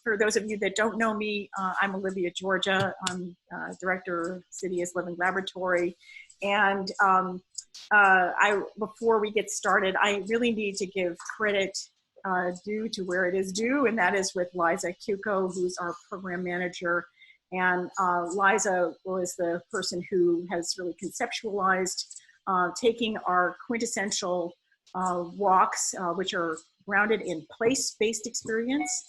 For those of you that don't know me, I'm Olivia Georgia. I'm Director of City's Living Laboratory. And before we get started, I really need to give credit due to where it is due, and that is with Liza Cuco, who's our program manager. And Liza was the person who has really conceptualized taking our quintessential walks, which are grounded in place-based experience,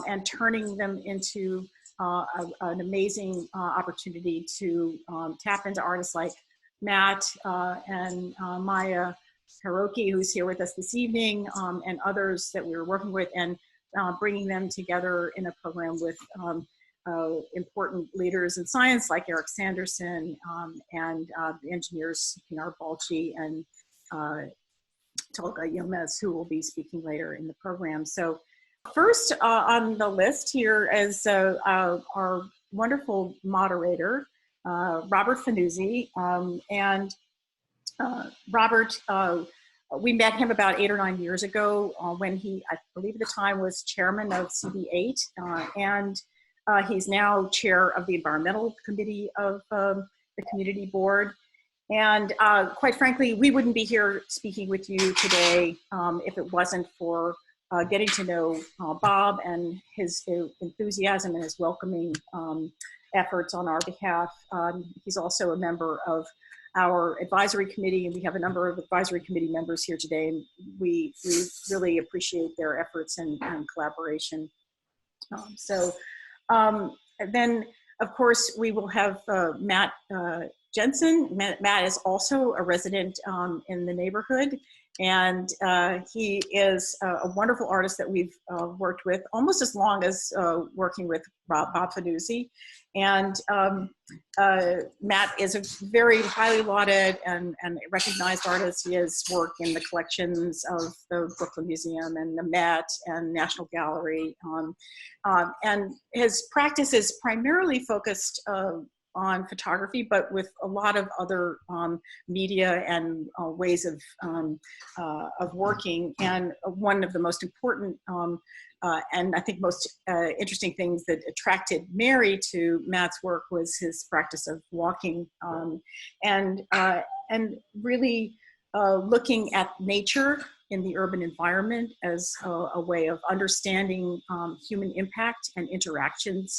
and turning them into an amazing opportunity to tap into artists like Matt and Maya Hiroki, who's here with us this evening, and others that we were working with, and bringing them together in a program with important leaders in science like Eric Sanderson and the engineers Pinar Balci and Tolga Yilmaz, who will be speaking later in the program. So first on the list here is our wonderful moderator, Robert Fanuzzi. Robert, we met him about 8 or 9 years ago when he, I believe at the time, was chairman of CB8, and he's now chair of the environmental committee of the community board. And quite frankly, we wouldn't be here speaking with you today if it wasn't for getting to know Bob and his enthusiasm and his welcoming efforts on our behalf. He's also a member of our advisory committee, and we have a number of advisory committee members here today, and we really appreciate their efforts and collaboration. Then, of course, we will have Matt Jensen. Matt is also a resident in the neighborhood, and he is a wonderful artist that we've worked with almost as long as working with Bob Fanuzzi. And Matt is a very highly lauded and recognized artist. He has worked in the collections of the Brooklyn Museum and the Met and National Gallery. And his practice is primarily focused on photography, but with a lot of other media and ways of working. And one of the most important and I think most interesting things that attracted Mary to Matt's work was his practice of walking and really looking at nature in the urban environment as a way of understanding human impact and interactions.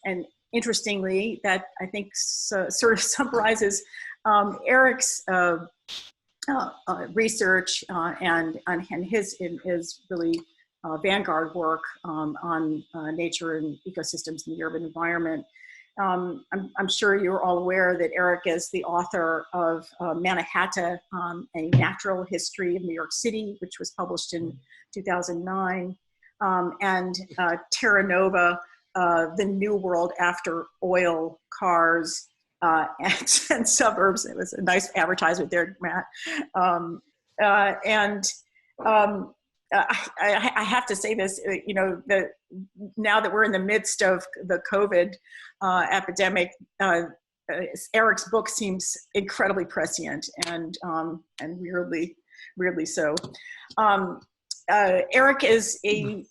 And interestingly, that I think sort of summarizes Eric's research and his really vanguard work on nature and ecosystems in the urban environment. I'm sure you're all aware that Eric is the author of Mannahatta, A Natural History of New York City, which was published in 2009, and Terra Nova, The New World After Oil, Cars, and Suburbs. It was a nice advertisement there, Matt. I have to say this, you know, now that we're in the midst of the COVID epidemic, Eric's book seems incredibly prescient and weirdly so. Eric is a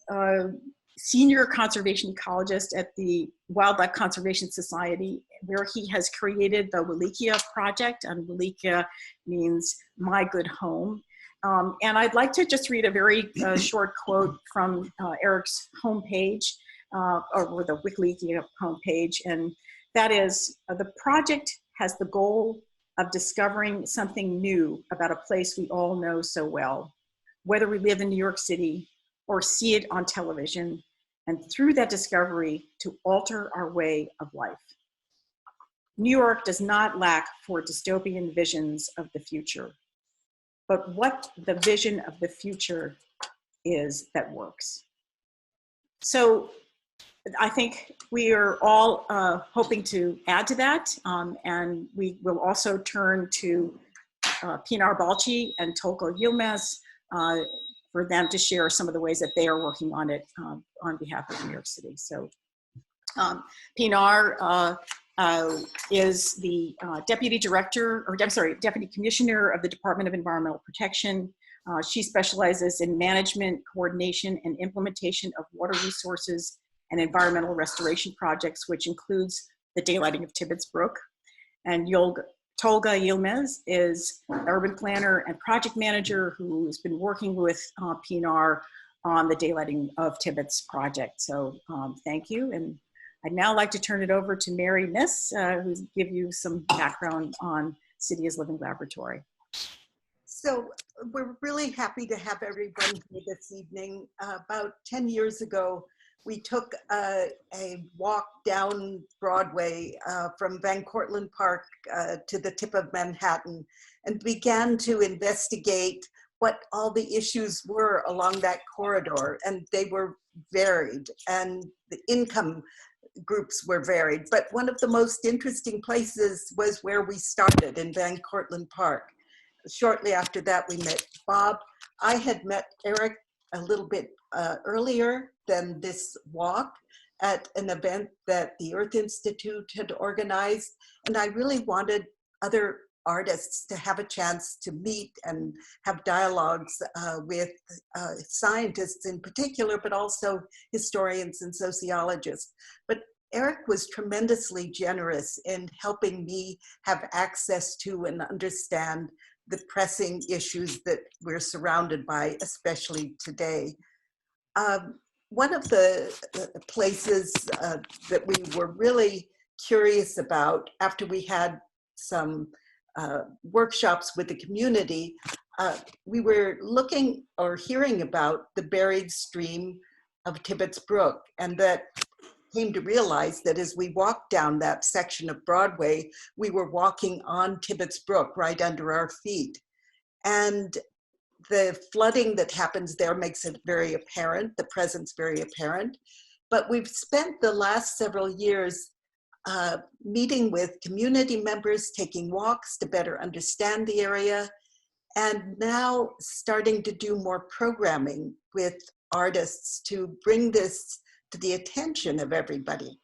senior conservation ecologist at the Wildlife Conservation Society, where he has created the Wallachia Project, and Wallachia means my good home. And I'd like to just read a very short quote from Eric's homepage, or the Wallachia homepage, and that is, the project has the goal of discovering something new about a place we all know so well, whether we live in New York City or see it on television, and through that discovery to alter our way of life. New York does not lack for dystopian visions of the future, but what the vision of the future is that works. So I think we are all hoping to add to that, and we will also turn to Pinar Balci and Tolga Yilmaz for them to share some of the ways that they are working on it on behalf of New York City. So Pinar is the Deputy Commissioner of the Department of Environmental Protection. She specializes in management, coordination, and implementation of water resources and environmental restoration projects, which includes the daylighting of Tibbetts Brook. And Tolga Yilmaz is an urban planner and project manager who's been working with PNR on the daylighting of Tibbetts project. So thank you. And I'd now like to turn it over to Mary Miss, who's give you some background on City as Living Laboratory. So we're really happy to have everyone here this evening. About 10 years ago, we took a walk down Broadway from Van Cortlandt Park to the tip of Manhattan and began to investigate what all the issues were along that corridor. And they were varied, and the income groups were varied. But one of the most interesting places was where we started in Van Cortlandt Park. Shortly after that, we met Bob. I had met Eric a little bit earlier than this walk at an event that the Earth Institute had organized. And I really wanted other artists to have a chance to meet and have dialogues with scientists in particular, but also historians and sociologists. But Eric was tremendously generous in helping me have access to and understand the pressing issues that we're surrounded by, especially today. One of the places that we were really curious about after we had some workshops with the community, we were looking or hearing about the buried stream of Tibbetts Brook, and that came to realize that as we walked down that section of Broadway, we were walking on Tibbetts Brook right under our feet. And the flooding that happens there makes it very apparent, the presence very apparent. But we've spent the last several years meeting with community members, taking walks to better understand the area, and now starting to do more programming with artists to bring this to the attention of everybody.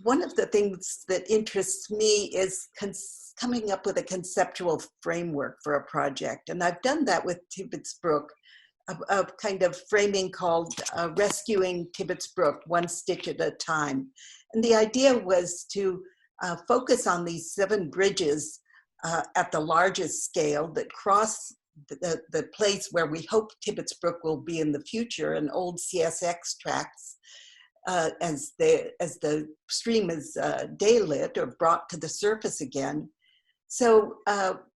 One of the things that interests me is coming up with a conceptual framework for a project. And I've done that with Tibbetts Brook, a kind of framing called Rescuing Tibbetts Brook, One Stitch at a Time. And the idea was to focus on these 7 bridges at the largest scale that cross the place where we hope Tibbetts Brook will be in the future, an old CSX tracks, as the stream is daylit or brought to the surface again. So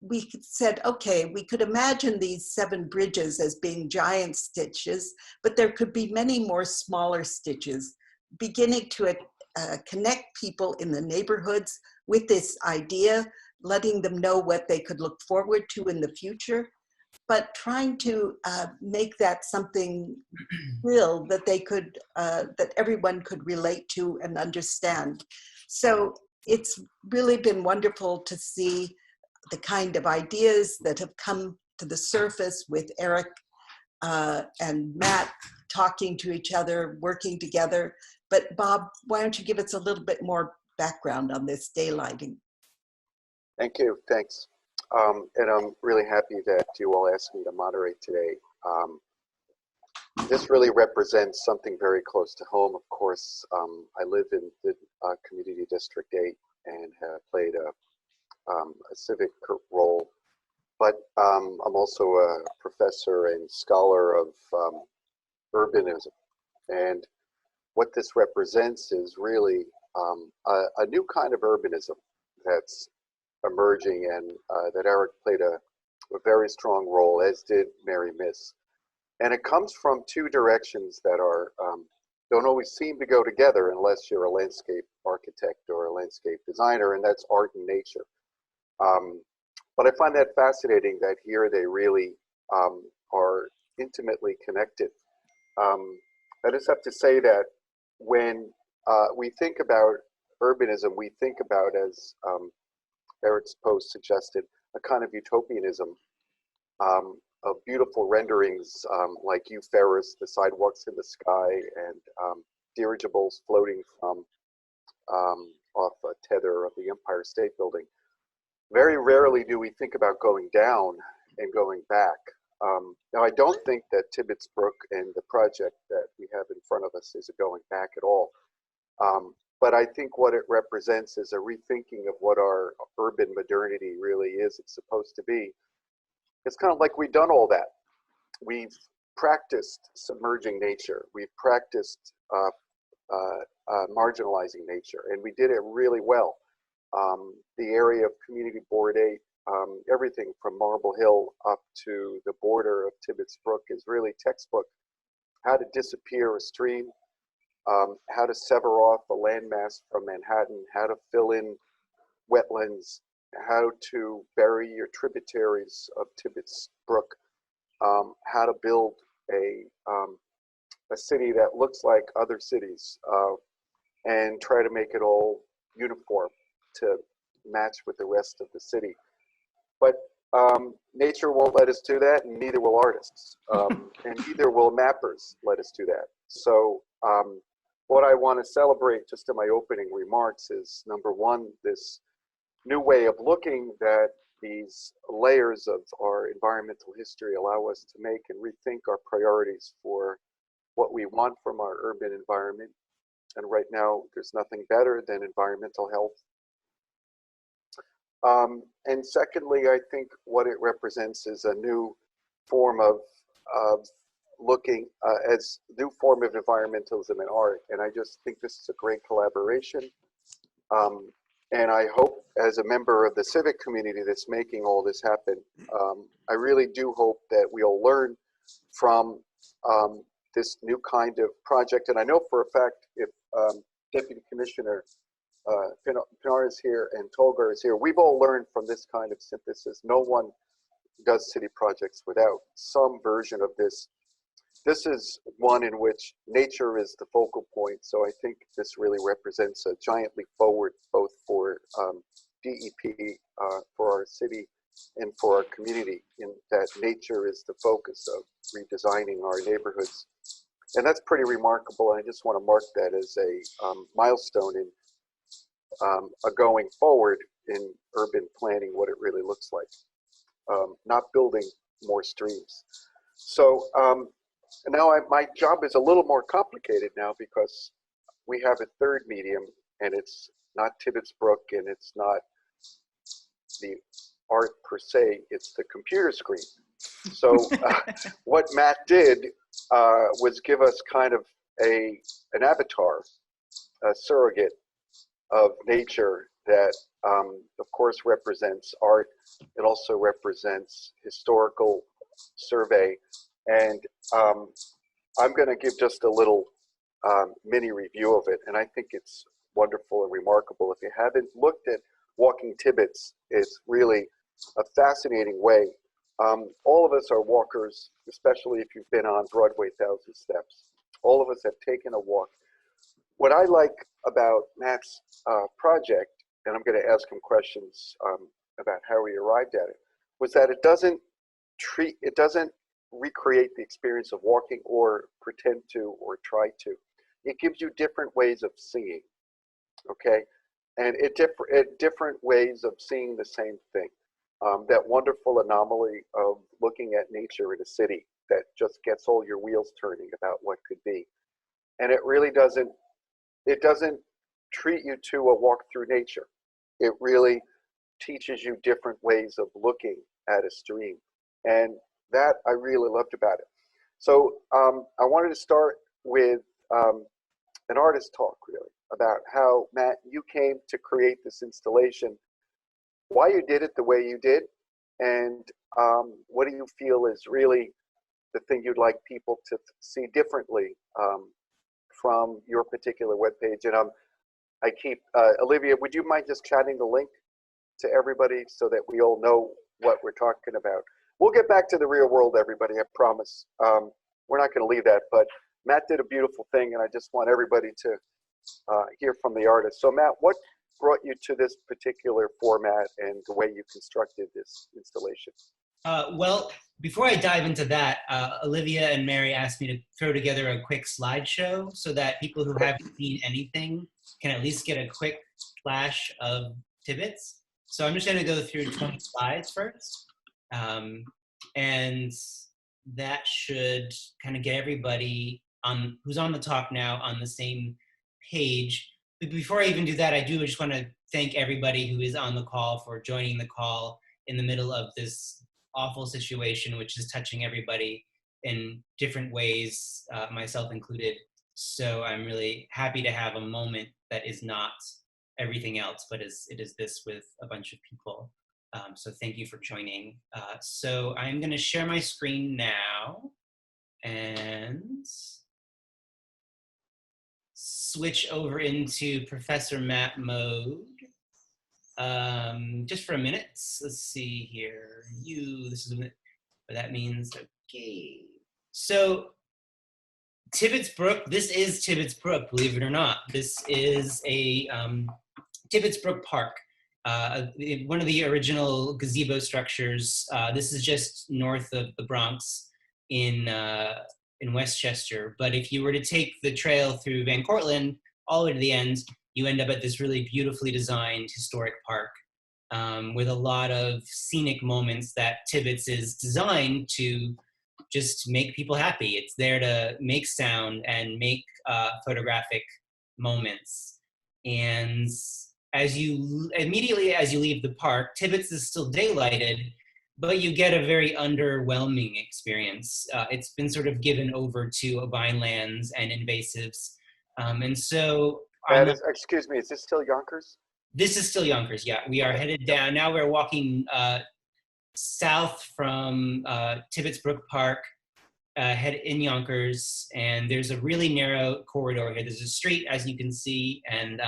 we said, okay, we could imagine these 7 bridges as being giant stitches, but there could be many more smaller stitches, beginning to connect people in the neighborhoods with this idea, letting them know what they could look forward to in the future, but trying to make that something real that they could, that everyone could relate to and understand. So it's really been wonderful to see the kind of ideas that have come to the surface with Eric and Matt talking to each other, working together. But Bob, why don't you give us a little bit more background on this daylighting? Thank you, thanks. And I'm really happy that you all asked me to moderate today. This really represents something very close to home. Of course, I live in the Community District 8 and have played a civic role, but I'm also a professor and scholar of urbanism. And what this represents is really a new kind of urbanism that's emerging, and that Eric played a very strong role, as did Mary Miss. And it comes from 2 directions that are don't always seem to go together unless you're a landscape architect or a landscape designer, and that's art and nature. But I find that fascinating that here they really are intimately connected. I just have to say that when we think about urbanism, we think about, as Eric's post suggested, a kind of utopianism of beautiful renderings like You Ferris, the sidewalks in the sky, and dirigibles floating from off a tether of the Empire State Building. Very rarely do we think about going down and going back. Now, I don't think that Tibbetts Brook and the project that we have in front of us is going back at all. But I think what it represents is a rethinking of what our urban modernity really is. It's supposed to be. It's kind of like we've done all that. We've practiced submerging nature. We've practiced marginalizing nature, and we did it really well. The area of Community Board 8, everything from Marble Hill up to the border of Tibbetts Brook is really textbook. How to disappear a stream, how to sever off a landmass from Manhattan, how to fill in wetlands, how to bury your tributaries of Tibbetts Brook, how to build a city that looks like other cities, and try to make it all uniform to match with the rest of the city. But nature won't let us do that, and neither will artists, and neither will mappers let us do that. So what I want to celebrate just in my opening remarks is, number one, this new way of looking that these layers of our environmental history allow us to make and rethink our priorities for what we want from our urban environment. And right now, there's nothing better than environmental health. And secondly, I think what it represents is a new form of looking as new form of environmentalism in art. And I just think this is a great collaboration. And I hope, as a member of the civic community that's making all this happen, I really do hope that we'll learn from this new kind of project. And I know for a fact, if Deputy Commissioner Pinar is here and Tolga is here, we've all learned from this kind of synthesis. No one does city projects without some version of this. This is one in which nature is the focal point. So I think this really represents a giant leap forward, both for DEP, for our city, and for our community, in that nature is the focus of redesigning our neighborhoods. And that's pretty remarkable. And I just want to mark that as a milestone in a going forward in urban planning, what it really looks like. Not building more streams. So and now my job is a little more complicated now, because we have a third medium, and it's not Tibbetts Brook, and it's not the art per se, it's the computer screen. So what Matt did was give us kind of an avatar, a surrogate of nature that of course represents art. It also represents historical survey. And I'm going to give just a little mini review of it. And I think it's wonderful and remarkable. If you haven't looked at Walking Tibbetts, it's really a fascinating way. All of us are walkers, especially if you've been on Broadway 1,000 Steps. All of us have taken a walk. What I like about Matt's project, and I'm going to ask him questions about how he arrived at it, was that it doesn't recreate the experience of walking or pretend to or try to. It gives you different ways of seeing, okay? And different ways of seeing the same thing. That wonderful anomaly of looking at nature in a city that just gets all your wheels turning about what could be. And it really doesn't treat you to a walk through nature. It really teaches you different ways of looking at a stream. And that I really loved about it. So I wanted to start with an artist talk, really, about how, Matt, you came to create this installation, why you did it the way you did, and what do you feel is really the thing you'd like people to see differently from your particular webpage. And I keep, Olivia, would you mind just chatting the link to everybody so that we all know what we're talking about? We'll get back to the real world, everybody, I promise. We're not going to leave that, but Matt did a beautiful thing, and I just want everybody to hear from the artist. So Matt, what brought you to this particular format and the way you constructed this installation? Well, before I dive into that, Olivia and Mary asked me to throw together a quick slideshow so that people who haven't seen anything can at least get a quick flash of Tibbetts. So I'm just going to go through 20 slides first. And that should kind of get everybody on who's on the talk now on the same page. But before I even do that, I do just want to thank everybody who is on the call for joining the call in the middle of this awful situation, which is touching everybody in different ways, myself included. So I'm really happy to have a moment that is not everything else, but it is this with a bunch of people. So thank you for joining. So I'm going to share my screen now and switch over into Professor Matt mode. Just for a minute. Let's see here. This is what that means. Okay. So Tibbettsbrook, this is Tibbettsbrook, believe it or not. This is a Tibbettsbrook Park, one of the original gazebo structures. This is just north of the Bronx in Westchester. But if you were to take the trail through Van Cortlandt all the way to the end, you end up at this really beautifully designed historic park with a lot of scenic moments that Tibbetts is designed to just make people happy. It's there to make sound and make photographic moments. And immediately as you leave the park, Tibbetts is still daylighted, but you get a very underwhelming experience. It's been sort of given over to vinelands and invasives. And so excuse me, is this still Yonkers? This is still Yonkers, yeah. We are headed down. Now we're walking south from Tibbettsbrook Park, head in Yonkers, and there's a really narrow corridor here. There's a street, as you can see, and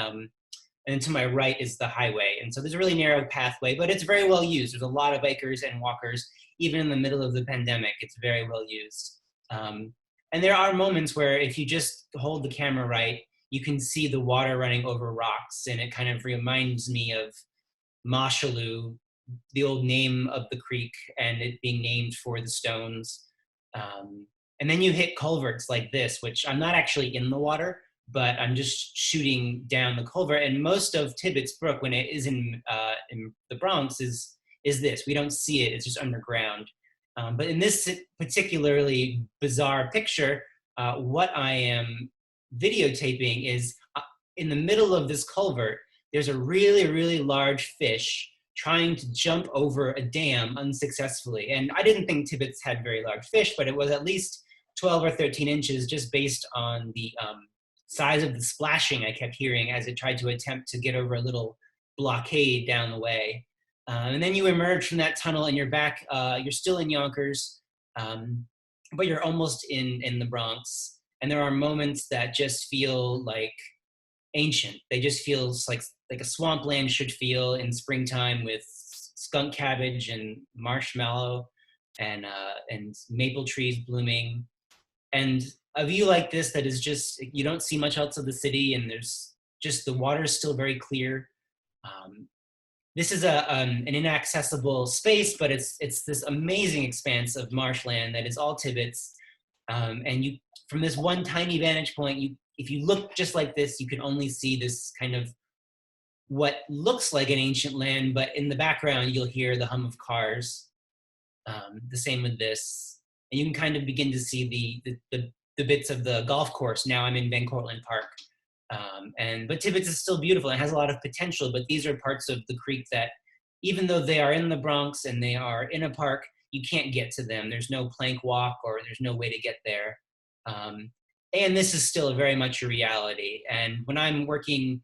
to my right is the highway. And so there's a really narrow pathway, but it's very well used. There's a lot of bikers and walkers, even in the middle of the pandemic. It's very well used. And there are moments where if you just hold the camera right, you can see the water running over rocks, and it kind of reminds me of Moshaloo, the old name of the creek, and it being named for the stones. And then you hit culverts like this, which I'm not actually in the water, but I'm just shooting down the culvert. And most of Tibbettsbrook, when it is in the Bronx, is this. We don't see it, it's just underground. But in this particularly bizarre picture, what I am videotaping is in the middle of this culvert, there's a really, really large fish trying to jump over a dam unsuccessfully. And I didn't think Tibbetts had very large fish, but it was at least 12 or 13 inches just based on the size of the splashing I kept hearing as it tried to attempt to get over a little blockade down the way. And then you emerge from that tunnel and you're back, you're still in Yonkers, but you're almost in the Bronx. And there are moments that just feel like ancient. They just feel like a swampland should feel in springtime with skunk cabbage and marshmallow and maple trees blooming. And a view like this that is just, you don't see much else of the city, and there's just, the water is still very clear. This is an inaccessible space, but it's this amazing expanse of marshland that is all Tibbetts. And you, from this one tiny vantage point, if you look just like this, you can only see this kind of what looks like an ancient land, but in the background, you'll hear the hum of cars. The same with this. And you can kind of begin to see the bits of the golf course. Now I'm in Van Cortlandt Park. But Tibbetts is still beautiful and has a lot of potential, but these are parts of the creek that, even though they are in the Bronx and they are in a park, you can't get to them. There's no plank walk or there's no way to get there. And this is still very much a reality. And when I'm working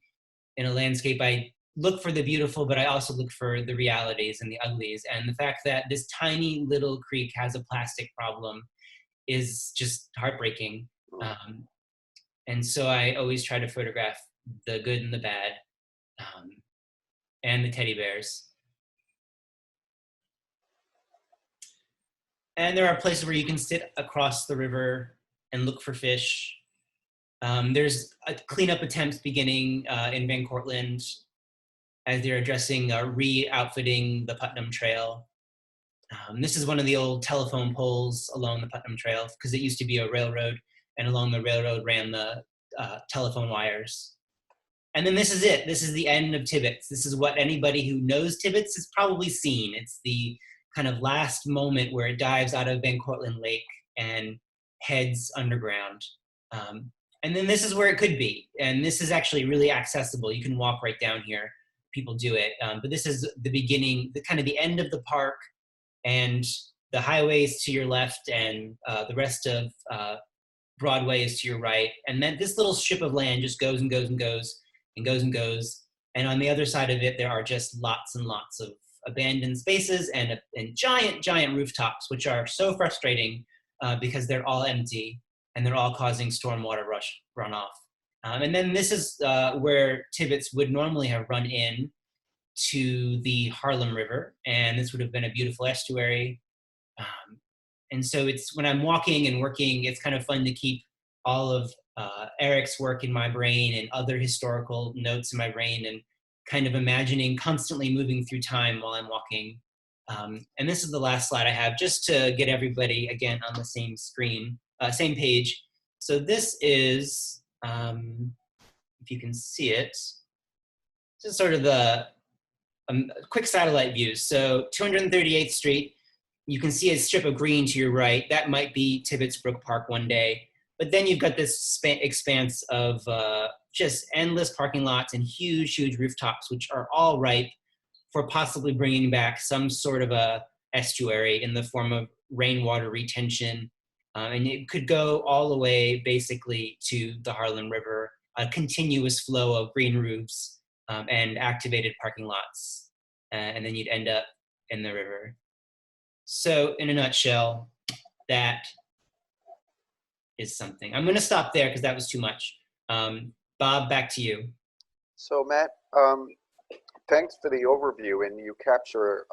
in a landscape, I look for the beautiful, but I also look for the realities and the uglies. And the fact that this tiny little creek has a plastic problem is just heartbreaking. And so I always try to photograph the good and the bad, and the teddy bears. And there are places where you can sit across the river and look for fish. There's a cleanup attempt beginning in Van Cortlandt as they're addressing re-outfitting the Putnam Trail. This is one of the old telephone poles along the Putnam Trail, because it used to be a railroad, and along the railroad ran the telephone wires. And then this is it. This is the end of Tibbetts. This is what anybody who knows Tibbetts has probably seen. It's the kind of last moment where it dives out of Van Cortlandt Lake and heads underground. And then this is where it could be. And this is actually really accessible. You can walk right down here. People do it. But this is the beginning, the kind of the end of the park, and the highway is to your left, and the rest of Broadway is to your right. And then this little strip of land just goes and goes and goes and goes and goes. And on the other side of it, there are just lots and lots of abandoned spaces and giant, giant rooftops, which are so frustrating because they're all empty and they're all causing stormwater runoff. And then this is where Tibbetts would normally have run in to the Harlem River, and this would have been a beautiful estuary. And so it's, when I'm walking and working, it's kind of fun to keep all of Eric's work in my brain and other historical notes in my brain, and kind of imagining constantly moving through time while I'm walking. And this is the last slide I have, just to get everybody again on the same screen, same page. So this is, if you can see it, this is sort of the quick satellite view. So 238th Street, you can see a strip of green to your right. That might be Tibbettsbrook Park one day. But then you've got this expanse of just endless parking lots and huge, huge rooftops, which are all ripe for possibly bringing back some sort of a estuary in the form of rainwater retention. And it could go all the way basically to the Harlem River, a continuous flow of green roofs and activated parking lots. And then you'd end up in the river. So in a nutshell, that is something. I'm gonna stop there because that was too much. Bob, back to you. So Matt, thanks for the overview, and you capture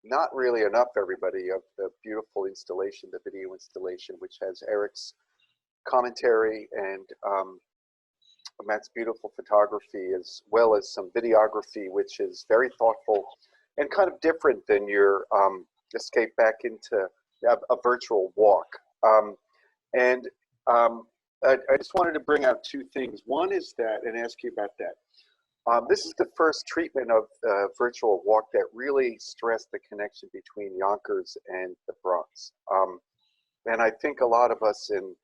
not really enough, everybody, of the beautiful installation, the video installation, which has Eric's commentary and Matt's beautiful photography, as well as some videography, which is very thoughtful and kind of different than your escape back into a virtual walk. I just wanted to bring out two things. One is that, and ask you about that. This is the first treatment of virtual walk that really stressed the connection between Yonkers and the Bronx. And I think a lot of us in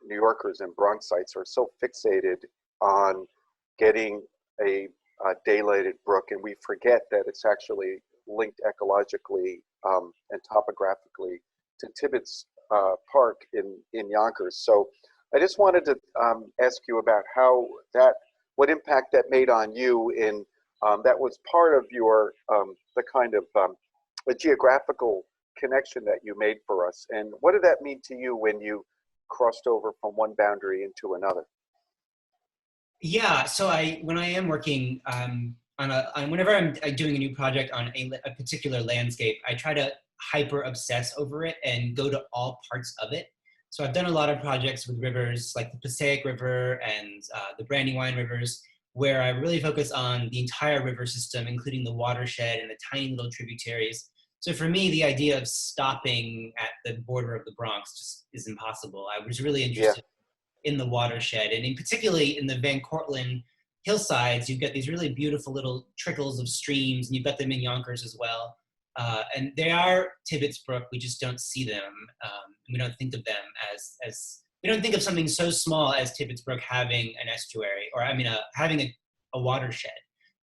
New Yorkers and Bronxites are so fixated on getting a daylighted brook, and we forget that it's actually linked ecologically and topographically to Tibbetts Park in Yonkers. So I just wanted to ask you about how what impact that made on you in that was part of your the kind of a geographical connection that you made for us, and what did that mean to you when you crossed over from one boundary into another? Yeah, so when I am working whenever I'm doing a new project on a particular landscape, I try to hyper obsess over it and go to all parts of it. So I've done a lot of projects with rivers like the Passaic River and the Brandywine rivers, where I really focus on the entire river system, including the watershed and the tiny little tributaries. So for me, the idea of stopping at the border of the Bronx just is impossible. I was really interested in the watershed, and in particularly in the Van Cortlandt hillsides, you've got these really beautiful little trickles of streams, and you've got them in Yonkers as well. And they are Tibbetts Brook. We just don't see them. And we don't think of them as we don't think of something so small as Tibbetts Brook having an estuary, or having a watershed.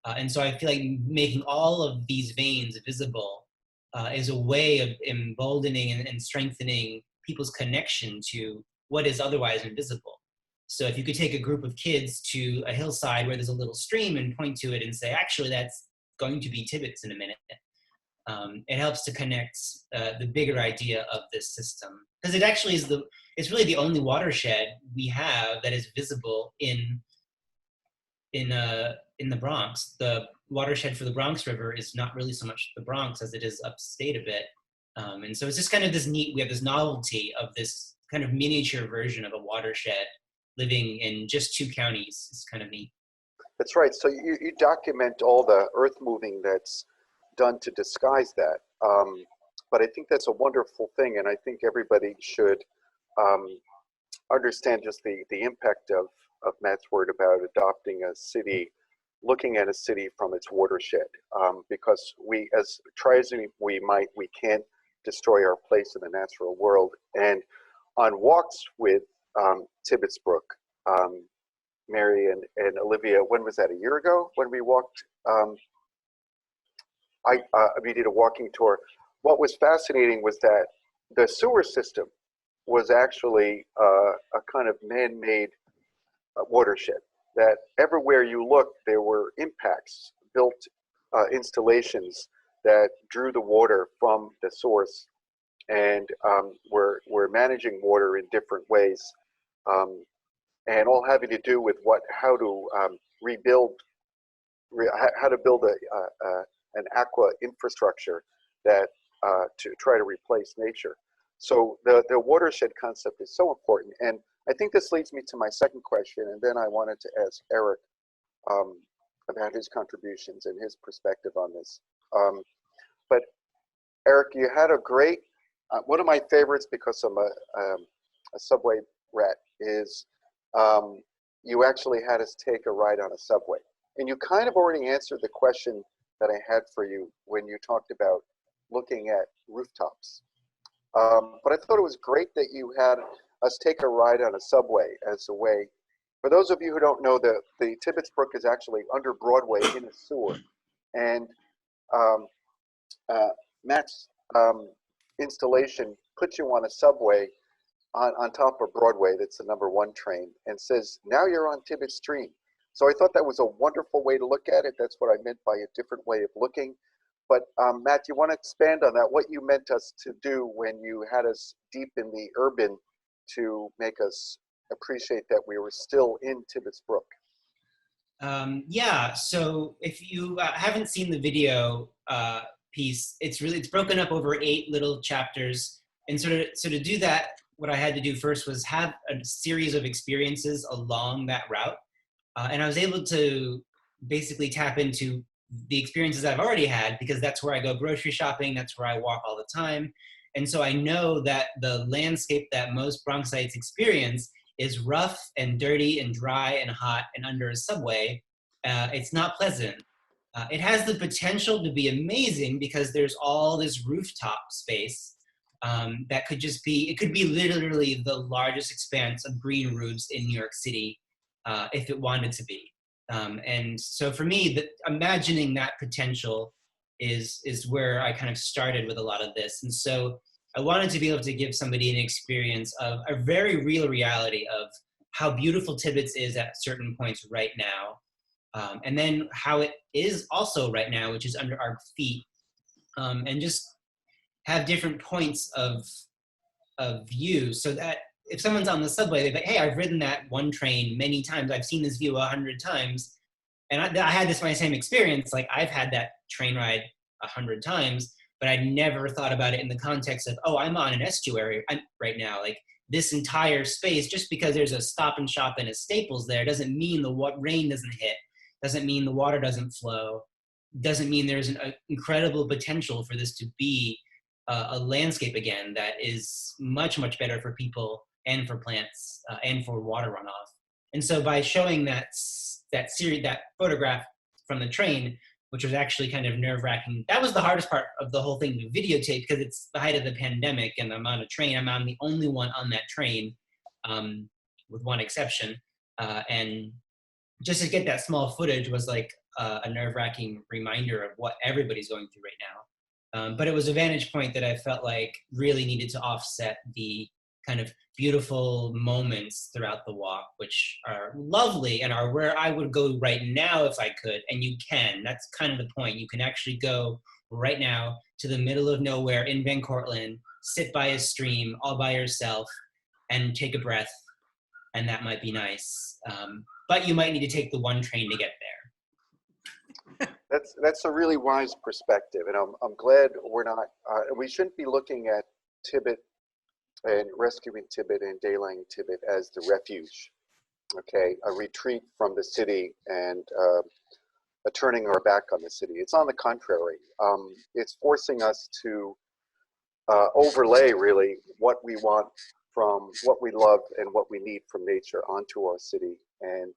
And so I feel like making all of these veins visible is a way of emboldening and strengthening people's connection to what is otherwise invisible. So if you could take a group of kids to a hillside where there's a little stream and point to it and say, actually, that's going to be Tibbetts in a minute. It helps to connect the bigger idea of this system, because it actually is it's really the only watershed we have that is visible in the Bronx. The watershed for the Bronx River is not really so much the Bronx as it is upstate a bit. And so it's just kind of this neat, we have this novelty of this kind of miniature version of a watershed living in just two counties. It's kind of neat. That's right. So you document all the earth moving that's done to disguise that. But I think that's a wonderful thing, and I think everybody should understand just the impact of Matt's word about adopting a city looking at a city from its watershed, because we, as try as we might, we can't destroy our place in the natural world. And on walks with Tibbetts Brook, Mary and Olivia, when was that, a year ago when we walked? We did a walking tour. What was fascinating was that the sewer system was actually a kind of man-made watershed, that everywhere you looked, there were impacts, built installations that drew the water from the source, and were managing water in different ways, and all having to do with how to build an aqua infrastructure that to try to replace nature. So the watershed concept is so important. And I think this leads me to my second question, and then I wanted to ask Eric about his contributions and his perspective on this. But Eric, you had a great, one of my favorites, because I'm a subway rat, is you actually had us take a ride on a subway. And you kind of already answered the question that I had for you when you talked about looking at rooftops. But I thought it was great that you had us take a ride on a subway as a way. For those of you who don't know, the Tibbetts Brook is actually under Broadway in a sewer. And Matt's installation puts you on a subway on top of Broadway, that's the #1 train, and says, now you're on Tibbetts Stream. So I thought that was a wonderful way to look at it. That's what I meant by a different way of looking. But Matt, you want to expand on that, what you meant us to do when you had us deep in the urban to make us appreciate that we were still in Tibbetts Brook? Yeah, so if you haven't seen the video piece, it's broken up over 8 little chapters. And so to do that, what I had to do first was have a series of experiences along that route. And I was able to basically tap into the experiences I've already had, because that's where I go grocery shopping, that's where I walk all the time. And so I know that the landscape that most Bronxites experience is rough and dirty and dry and hot and under a subway. It's not pleasant. It has the potential to be amazing because there's all this rooftop space that could just be, it could be literally the largest expanse of green roofs in New York City if it wanted to be. And so for me, imagining that potential is where I kind of started with a lot of this. And so I wanted to be able to give somebody an experience of a very real reality of how beautiful Tibbetts is at certain points right now. And then how it is also right now, which is under our feet, and just have different points of view, so that if someone's on the subway, they're like, hey, I've ridden that one train many times. I've seen this view 100 times. And I had this my same experience. Like, I've had that train ride 100 times, but I never thought about it in the context of, oh, I'm on an estuary right now. Like, this entire space, just because there's a Stop and Shop and a Staples there, doesn't mean the rain doesn't hit, doesn't mean the water doesn't flow, doesn't mean there's an incredible potential for this to be a landscape again that is much, much better for people and for plants and for water runoff. And so by showing that photograph from the train, which was actually kind of nerve-wracking, that was the hardest part of the whole thing to videotape, because it's the height of the pandemic and I'm on a train. I'm the only one on that train, with one exception. And just to get that small footage was like a nerve-wracking reminder of what everybody's going through right now. But it was a vantage point that I felt like really needed to offset the kind of beautiful moments throughout the walk, which are lovely and are where I would go right now if I could. And you can, that's kind of the point. You can actually go right now to the middle of nowhere in Van Cortlandt, sit by a stream all by yourself and take a breath. And that might be nice. But you might need to take the one train to get there. That's a really wise perspective, and I'm glad we're not. We shouldn't be looking at Tibbet and rescuing Tibbet and daylighting Tibbet as the refuge, okay, a retreat from the city and a turning our back on the city. It's on the contrary. It's forcing us to overlay really what we want from what we love and what we need from nature onto our city. And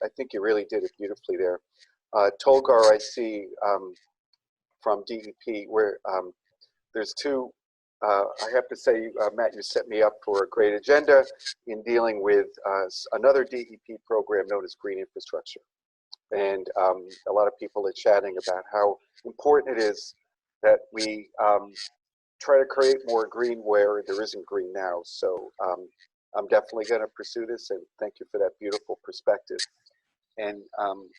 I think you really did it beautifully there. Tolgar, I see from DEP, where there's two. I have to say, Matt, you set me up for a great agenda in dealing with another DEP program known as Green Infrastructure. And a lot of people are chatting about how important it is that we try to create more green where there isn't green now. So I'm definitely going to pursue this, and thank you for that beautiful perspective. And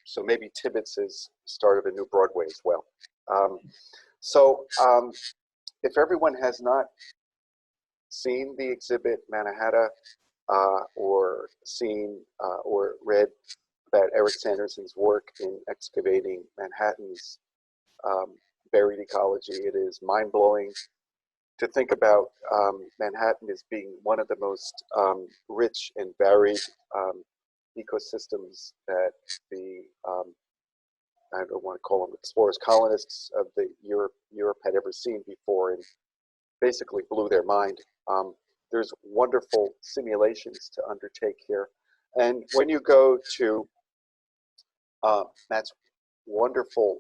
so maybe Tibbetts is the start of a new Broadway as well. If everyone has not seen the exhibit Mannahatta or seen or read about Eric Sanderson's work in excavating Manhattan's buried ecology, it is mind-blowing to think about Manhattan as being one of the most rich and varied ecosystems that the I don't want to call them explorers, colonists of the Europe had ever seen before, and basically blew their mind. There's wonderful simulations to undertake here. And when you go to Matt's wonderful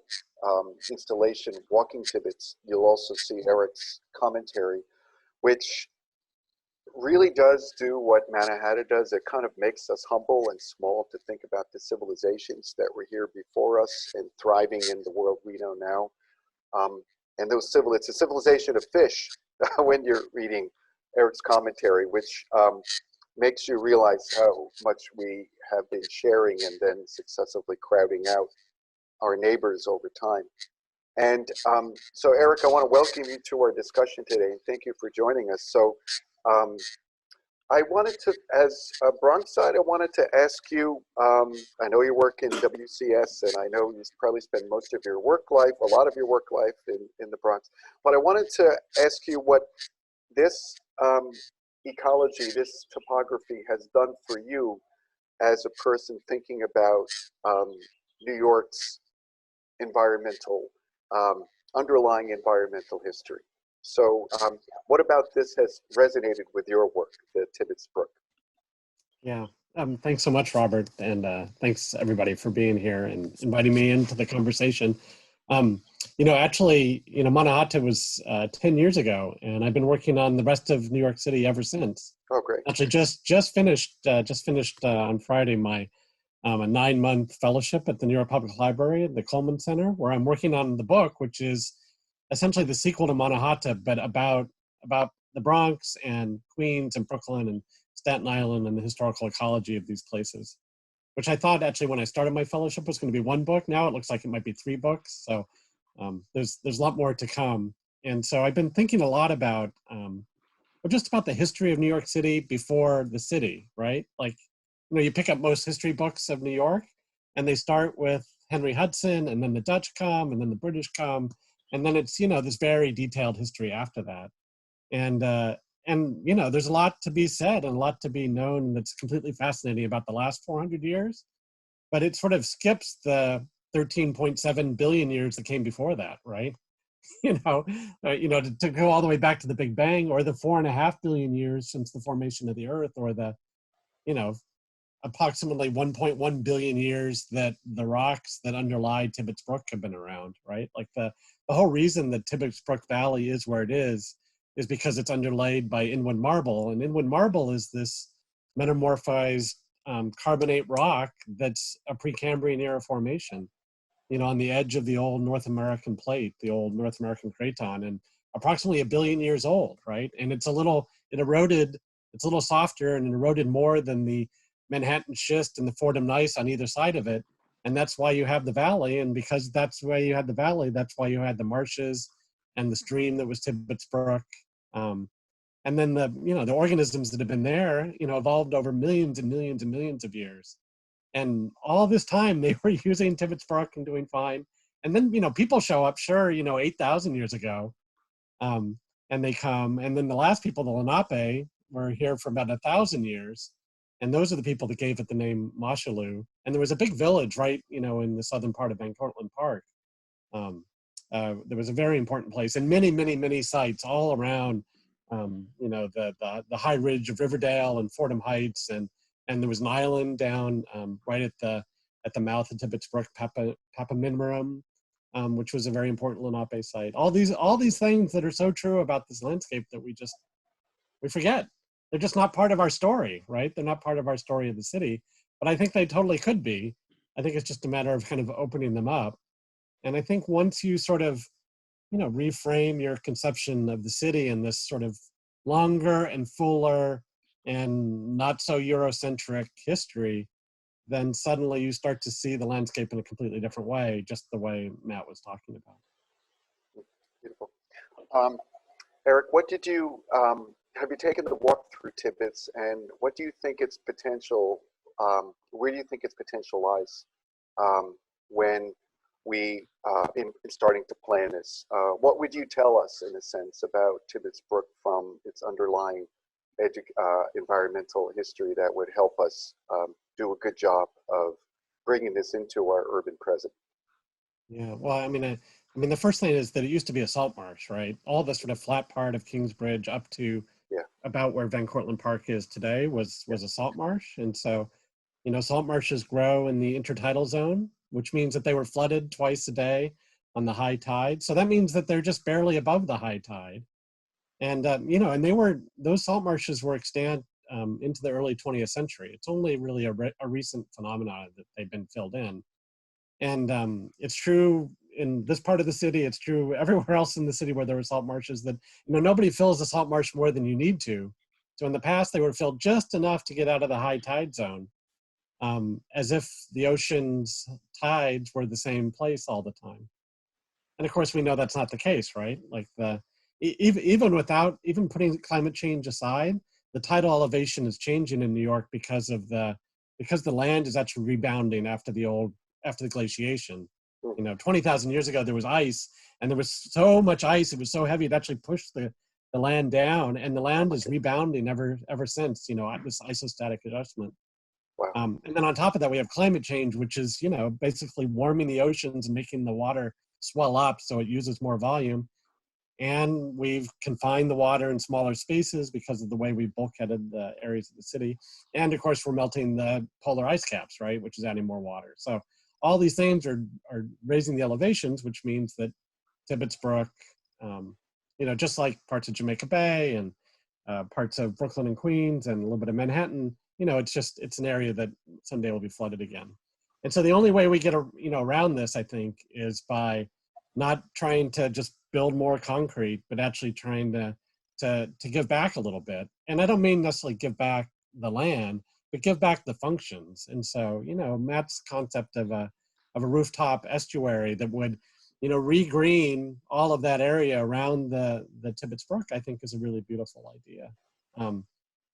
installation, Walking Tibbetts, you'll also see Eric's commentary, which really does do what Mannahatta does. It kind of makes us humble and small to think about the civilizations that were here before us and thriving in the world we know now. And it's a civilization of fish when you're reading Eric's commentary, which makes you realize how much we have been sharing and then successively crowding out our neighbors over time. And so Eric, I want to welcome you to our discussion today, and thank you for joining us. So I wanted to, as a Bronx side, I wanted to ask you, I know you work in WCS, and I know you probably spend most of your work life, a lot of your work life in the Bronx, but I wanted to ask you what this ecology, this topography has done for you as a person thinking about New York's underlying environmental history. So what about this has resonated with your work, the Tibbetts Brook? Yeah, thanks so much, Robert, and thanks everybody for being here and inviting me into the conversation. Actually, Mannahatta was 10 years ago, and I've been working on the rest of New York City ever since. Oh, great. Actually, just finished on Friday my a 9-month fellowship at the New York Public Library at the Coleman Center, where I'm working on the book, which is essentially the sequel to Mannahatta, but about the Bronx and Queens and Brooklyn and Staten Island and the historical ecology of these places, which I thought actually when I started my fellowship was going to be 1 book. Now it looks like it might be 3 books. So there's a lot more to come. And so I've been thinking a lot about, just about the history of New York City before the city, right? Like, you pick up most history books of New York and they start with Henry Hudson, and then the Dutch come, and then the British come. And then it's, this very detailed history after that. And there's a lot to be said and a lot to be known that's completely fascinating about the last 400 years, but it sort of skips the 13.7 billion years that came before that, right? To go all the way back to the Big Bang, or the 4.5 billion years since the formation of the Earth, or the, approximately 1.1 billion years that the rocks that underlie Tibbetts Brook have been around, right? Like the whole reason that Tibbetts Brook Valley is where it is because it's underlaid by inland marble. And inland marble is this metamorphized carbonate rock that's a Precambrian era formation, on the edge of the old North American plate, the old North American craton, and approximately 1 billion years old, right? And it's a little softer and it eroded more than the Manhattan schist and the Fordham gneiss on either side of it. And that's why you have the valley. And because that's why you had the valley, that's why you had the marshes and the stream that was Tibbetts Brook. And then the organisms that have been there, evolved over millions and millions and millions of years. And all this time they were using Tibbetts Brook and doing fine. And then, people show up, sure, 8,000 years ago. And they come. And then the last people, the Lenape, were here for about 1,000 years. And those are the people that gave it the name Mosholu. And there was a big village right, in the southern part of Cortlandt Park. There was a very important place, and many, many, many sites all around, the high ridge of Riverdale and Fordham Heights. And there was an island down right at the at the mouth of Tibbetts Brook, Papaminimarum, which was a very important Lenape site. All these things that are so true about this landscape that we forget. They're just not part of our story, right? They're not part of our story of the city, but I think they totally could be. I think it's just a matter of kind of opening them up. And I think once you sort of, reframe your conception of the city in this sort of longer and fuller and not so Eurocentric history, then suddenly you start to see the landscape in a completely different way, just the way Matt was talking about. Beautiful. Eric, what did you, have you taken the walk through Tibbetts, and what do you think its potential, where do you think its potential lies when we, in starting to plan this? What would you tell us, in a sense, about Tibbetts Brook from its underlying environmental history that would help us do a good job of bringing this into our urban present? Yeah, well, I mean, the first thing is that it used to be a salt marsh, right? All the sort of flat part of Kingsbridge up to about where Van Cortlandt Park is today was a salt marsh. And so, salt marshes grow in the intertidal zone, which means that they were flooded twice a day on the high tide. So that means that they're just barely above the high tide. And, and those salt marshes were extant into the early 20th century. It's only really a recent phenomenon that they've been filled in. And it's true in this part of the city, it's true everywhere else in the city where there were salt marshes, that nobody fills a salt marsh more than you need to. So in the past, they were filled just enough to get out of the high tide zone, as if the ocean's tides were the same place all the time. And of course, we know that's not the case, right? Like even putting climate change aside, the tidal elevation is changing in New York because the land is actually rebounding after the glaciation. 20,000 years ago, there was ice, and there was so much ice, it was so heavy, it actually pushed the land down, and the land is rebounding ever since, this isostatic adjustment. Wow. And then on top of that, we have climate change, which is, basically warming the oceans and making the water swell up so it uses more volume. And we've confined the water in smaller spaces because of the way we bulkheaded the areas of the city. And of course, we're melting the polar ice caps, right, which is adding more water. So all these things are raising the elevations, which means that Tibbetts Brook, just like parts of Jamaica Bay and parts of Brooklyn and Queens and a little bit of Manhattan, it's an area that someday will be flooded again. And so the only way we get around this, I think, is by not trying to just build more concrete, but actually trying to give back a little bit. And I don't mean necessarily give back the land, but give back the functions. And so, Matt's concept of a rooftop estuary that would, regreen all of that area around the Tibbetts Brook, I think is a really beautiful idea.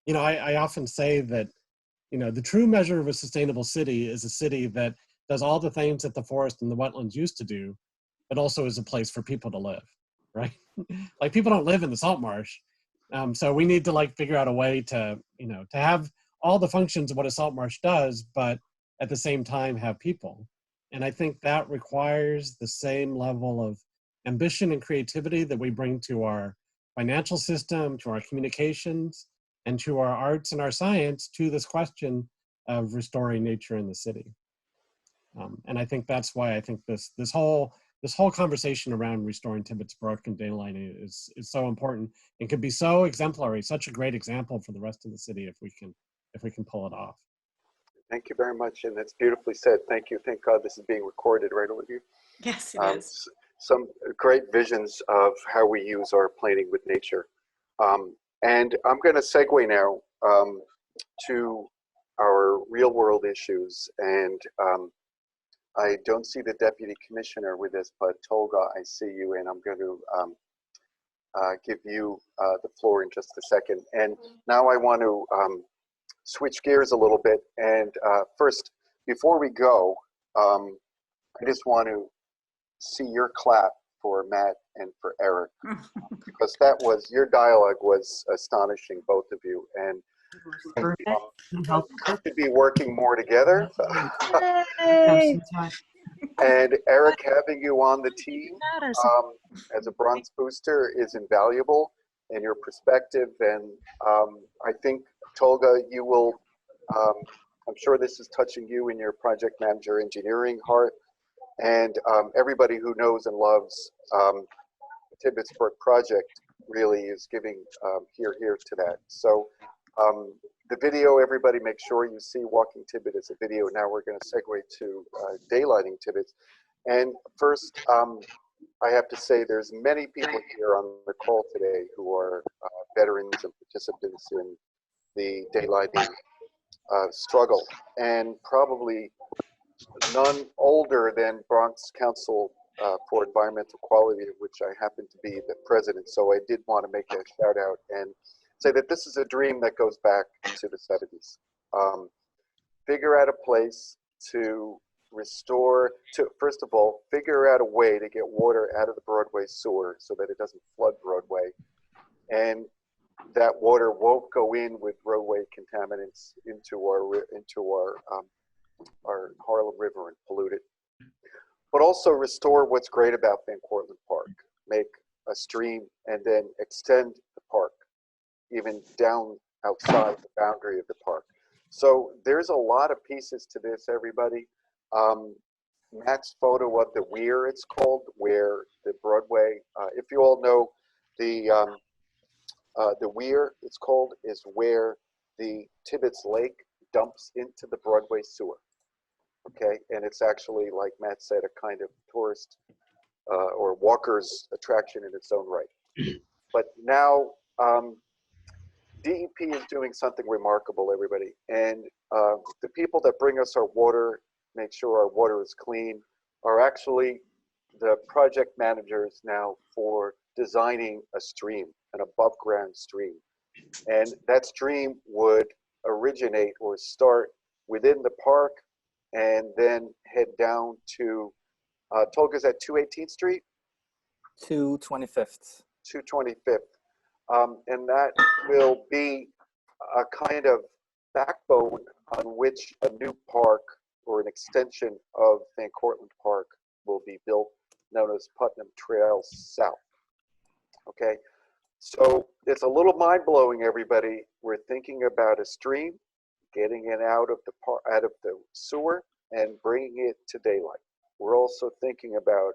I often say that, the true measure of a sustainable city is a city that does all the things that the forest and the wetlands used to do, but also is a place for people to live, right? Like, people don't live in the salt marsh. So we need to figure out a way to, to have all the functions of what a salt marsh does, but at the same time have people. And I think that requires the same level of ambition and creativity that we bring to our financial system, to our communications, and to our arts and our science, to this question of restoring nature in the city. And I think that's why I think this whole conversation around restoring Tibbetts Brook and daylighting is so important, and could be so exemplary, such a great example for the rest of the city if we can pull it off. Thank you very much, and that's beautifully said. Thank you. Thank God this is being recorded, right, Olivia? Yes, it is. Some great visions of how we use our planning with nature. And I'm going to segue now to our real world issues. And I don't see the Deputy Commissioner with us, but Tolga, I see you, and I'm going to give you the floor in just a second. And now I want to switch gears a little bit. And first, before we go, I just want to see your clap for Matt and for Eric, because your dialogue was astonishing, both of you. And we should be working more together. And Eric, having you on the team as a Bronx booster is invaluable in your perspective. And I think, Tolga, you will I'm sure this is touching you in your project manager engineering heart, and everybody who knows and loves the Tibbettsbrook project really is giving here to that. So the video, everybody make sure you see Walking Tibbet as a video. Now we're going to segue to daylighting Tibbetts. And first, I have to say there's many people here on the call today who are veterans and participants in the daylighting struggle, and probably none older than Bronx Council for Environmental Quality, of which I happen to be the president. So I did want to make a shout out and say that this is a dream that goes back to the 70s. Figure out a place to restore, to first of all, figure out a way to get water out of the Broadway sewer so that it doesn't flood Broadway. And that water won't go in with roadway contaminants into our Harlem River and pollute it. But also restore what's great about Van Cortlandt Park. Make a stream and then extend the park even down outside the boundary of the park. So there's a lot of pieces to this, everybody. Matt's photo of the weir, it's called, where the Broadway, if you all know, the weir, it's called, is where the Tibbetts Lake dumps into the Broadway sewer. Okay, and it's actually, like Matt said, a kind of tourist or walker's attraction in its own right. But now DEP is doing something remarkable, everybody. And the people that bring us our water, make sure our water is clean, are actually the project managers now for designing a stream, an above ground stream. And that stream would originate or start within the park and then head down to, Tolga's at 218th Street? 225th. 225th. And that will be a kind of backbone on which a new park or an extension of Van Cortlandt Park will be built, known as Putnam Trail South. Okay, so it's a little mind-blowing, everybody. We're thinking about a stream, getting it out of the sewer and bringing it to daylight. We're also thinking about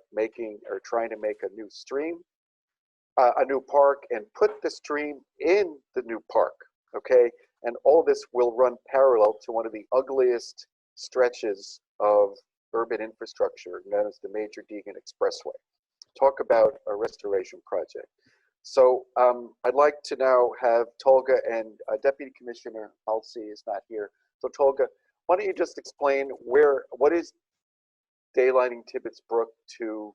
trying to make a new stream, a new park, and put the stream in the new park, okay? And all this will run parallel to one of the ugliest stretches of urban infrastructure known as the Major Deegan Expressway. Talk about a restoration project. So I'd like to now have Tolga, and Deputy Commissioner Halsey is not here. So Tolga, why don't you just explain what is daylighting Tibbettsbrook to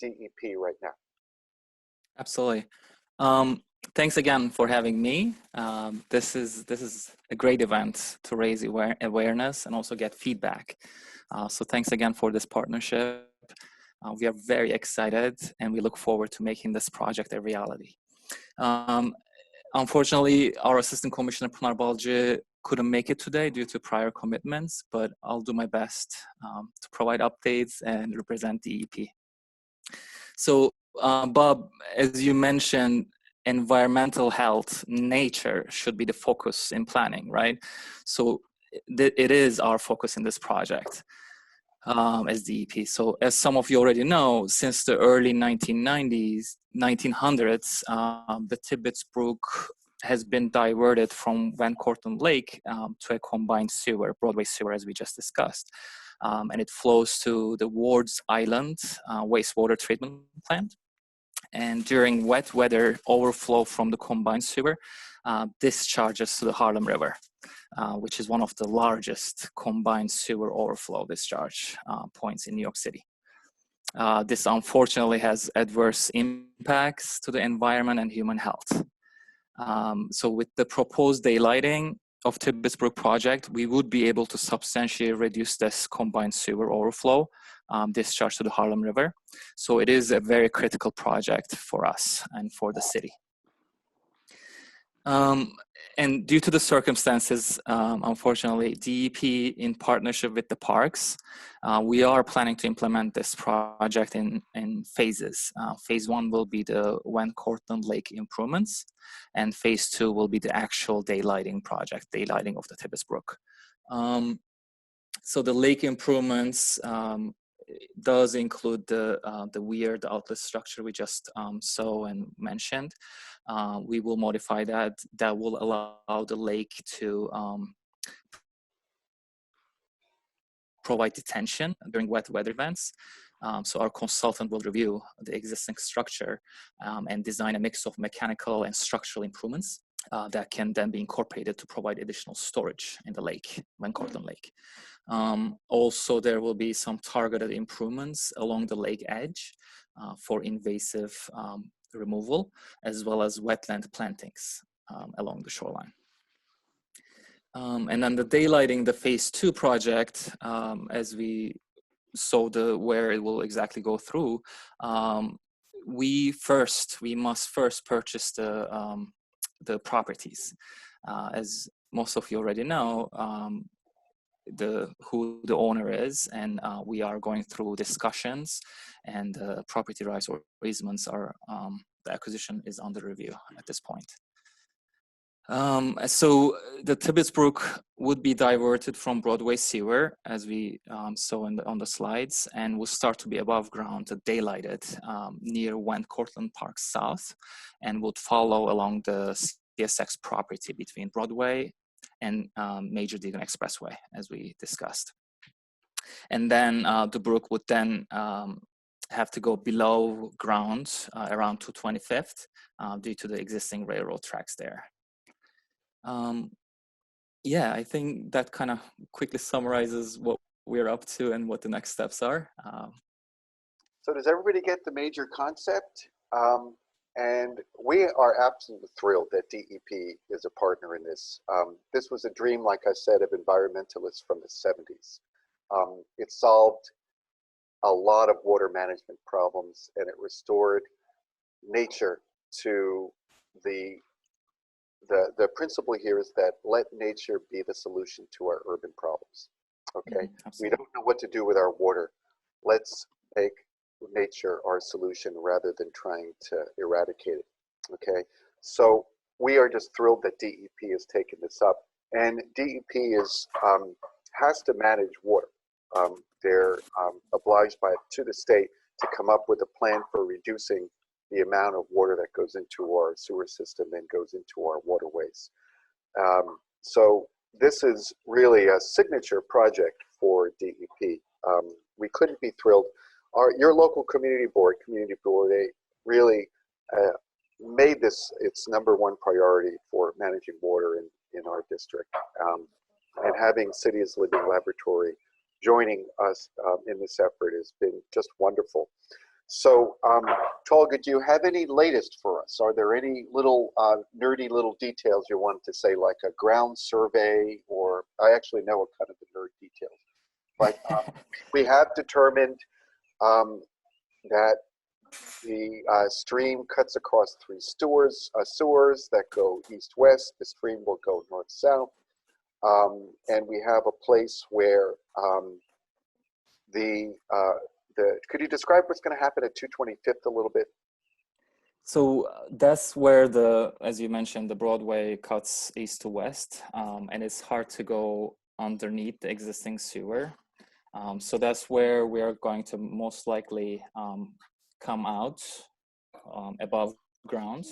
DEP right now? Absolutely. Thanks again for having me. This is a great event to raise awareness and also get feedback. So thanks again for this partnership. We are very excited and we look forward to making this project a reality. Unfortunately, our Assistant Commissioner Pınar Balcı couldn't make it today due to prior commitments, but I'll do my best to provide updates and represent DEP. So Bob, as you mentioned, environmental health, nature should be the focus in planning, right? So it is our focus in this project as DEP. So as some of you already know, since the early 1900s, the Tibbettsbrook has been diverted from Van Cortlandt Lake to a combined sewer, Broadway sewer, as we just discussed. And it flows to the Ward's Island wastewater treatment plant. And during wet weather, overflow from the combined sewer discharges to the Harlem River, which is one of the largest combined sewer overflow discharge points in New York City. This unfortunately has adverse impacts to the environment and human health. So with the proposed daylighting of Tibbettsbrook project, we would be able to substantially reduce this combined sewer overflow discharge to the Harlem River. So it is a very critical project for us and for the city. And due to the circumstances, unfortunately, DEP in partnership with the parks, we are planning to implement this project in phases. Phase 1 will be the Van Cortlandt Lake improvements, and phase 2 will be the actual daylighting project, daylighting of the Tibbettsbrook. So the lake improvements does include the weird outlet structure we just saw and mentioned. We will modify that. That will allow the lake to provide detention during wet weather events. So our consultant will review the existing structure and design a mix of mechanical and structural improvements that can then be incorporated to provide additional storage in the lake, Cortlandt Lake. Also, there will be some targeted improvements along the lake edge for invasive removal, as well as wetland plantings along the shoreline. And then the daylighting, the phase 2 project, as we saw where it will exactly go through, we must first purchase the properties. As most of you already know, who the owner is, and we are going through discussions, and property rights or easements are, the acquisition is under review at this point. So the Tibbettsbrook would be diverted from Broadway sewer, as we saw on the slides, and will start to be above ground, daylighted near Cortlandt Park South, and would follow along the CSX property between Broadway and Major Deegan Expressway, as we discussed. And then the brook would then have to go below ground around 225th due to the existing railroad tracks there. Yeah, I think that kind of quickly summarizes what we're up to and what the next steps are. So does everybody get the major concept? And we are absolutely thrilled that DEP is a partner in this. This was a dream, like I said, of environmentalists from the 70s. It solved a lot of water management problems, and it restored nature to the principle here is that let nature be the solution to our urban problems. Okay, we don't know what to do with our water. Let's make nature our solution rather than trying to eradicate it. Okay, so we are just thrilled that DEP has taken this up, and DEP is has to manage water. They're obliged to the state to come up with a plan for reducing the amount of water that goes into our sewer system and goes into our waterways. So this is really a signature project for DEP. We couldn't be thrilled. Your local community board, they really made this its #1 priority for managing water in our district. And having City as Living Laboratory joining us in this effort has been just wonderful. So, Tolga, do you have any latest for us? Are there any little nerdy little details you wanted to say, like a ground survey, or I actually know what kind of the nerd details, but we have determined that the stream cuts across 3 sewers that go east-west. The stream will go north-south, and we have a place where could you describe what's going to happen at 225th a little bit? So that's where as you mentioned, the Broadway cuts east to west, and it's hard to go underneath the existing sewer. So that's where we are going to most likely come out above ground.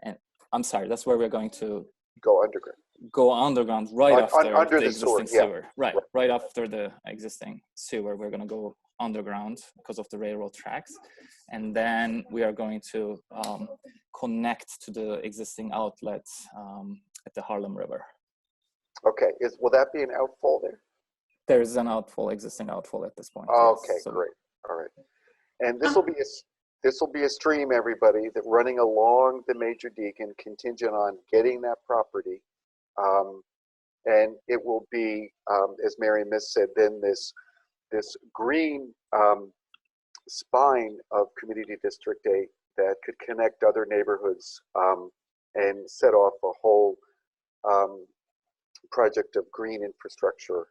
And I'm sorry, that's where we're going to go underground. Go underground right after under the existing sewer. Yeah. Right after the existing sewer, we're going to go underground because of the railroad tracks, and then we are going to connect to the existing outlets at the Harlem River. Okay, will that be an outfall there? There's an existing outfall at this point. Okay, yes. So, great. All right, and this will be a stream, everybody, that running along the Major Deegan, contingent on getting that property, and it will be, as Mary Miss said, then this green spine of Community District 8 that could connect other neighborhoods and set off a whole project of green infrastructure,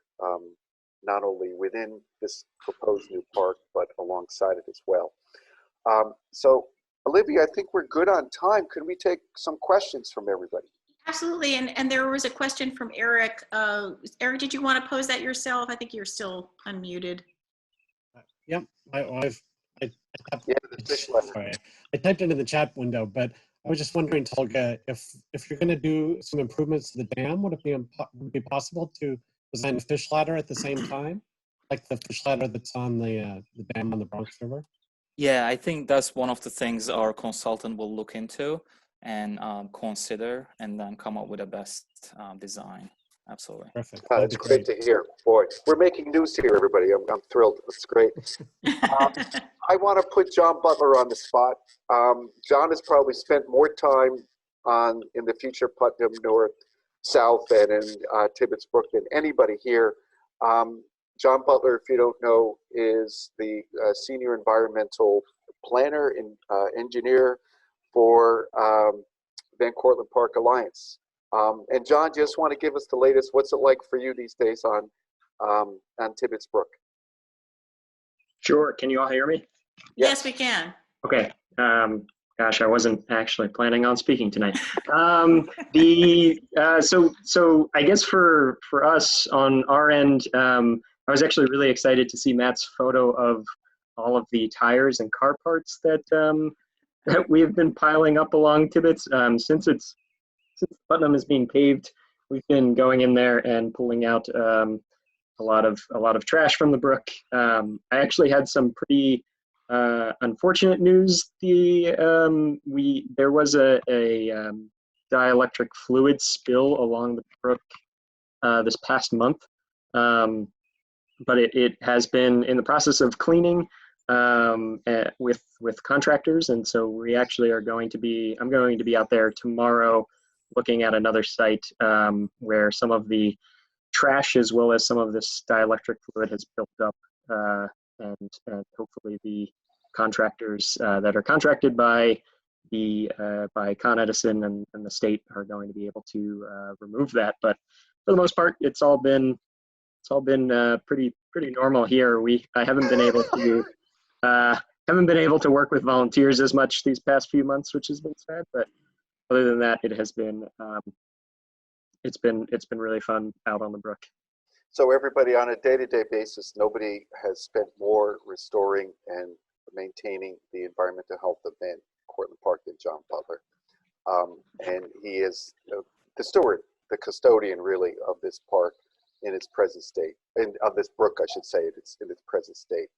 not only within this proposed new park, but alongside it as well. So, Olivia, I think we're good on time. Could we take some questions from everybody? Absolutely. And there was a question from Eric. Eric, did you want to pose that yourself? I think you're still unmuted. Yep, I Yeah, the fish ladder. sorry, I typed it in the chat window, but I was just wondering, Tolga, if you're going to do some improvements to the dam, would it be possible to design a fish ladder at the same time, like the fish ladder that's on the dam on the Bronx River? Yeah, I think that's one of the things our consultant will look into and consider, and then come up with a best design. Absolutely. Perfect. That'd It's be great to hear. Boy, we're making news here, everybody. I'm thrilled. It's great. I want to put John Butler on the spot. John has probably spent more time in the future Putnam North, South, and in Tibbettsbrook than anybody here. John Butler, if you don't know, is the senior environmental planner and engineer for Van Cortlandt Park Alliance. And John, just want to give us the latest. What's it like for you these days on Tibbettsbrook? Sure. Can you all hear me? Yes, we can. Okay. Gosh, I wasn't actually planning on speaking tonight. So I guess for us on our end, I was actually really excited to see Matt's photo of all of the tires and car parts that that we have been piling up along Tibbetts. Since Putnam is being paved, we've been going in there and pulling out a lot of trash from the brook. I actually had some pretty unfortunate news. There was a dielectric fluid spill along the brook this past month, but it has been in the process of cleaning with contractors, and so we actually I'm going to be out there tomorrow looking at another site where some of the trash as well as some of this dielectric fluid has built up, and hopefully the contractors that are contracted by Con Edison and the state are going to be able to remove that. But for the most part, it's all been pretty normal here. I haven't been able to work with volunteers as much these past few months, which has been sad. But other than that, it has been it's been really fun out on the brook. So everybody, on a day-to-day basis, nobody has spent more restoring and maintaining the environmental health of Van Cortlandt Park than John Butler. And he is the steward, the custodian, really, of this park in its present state, and of this brook, I should say, it's in its present state.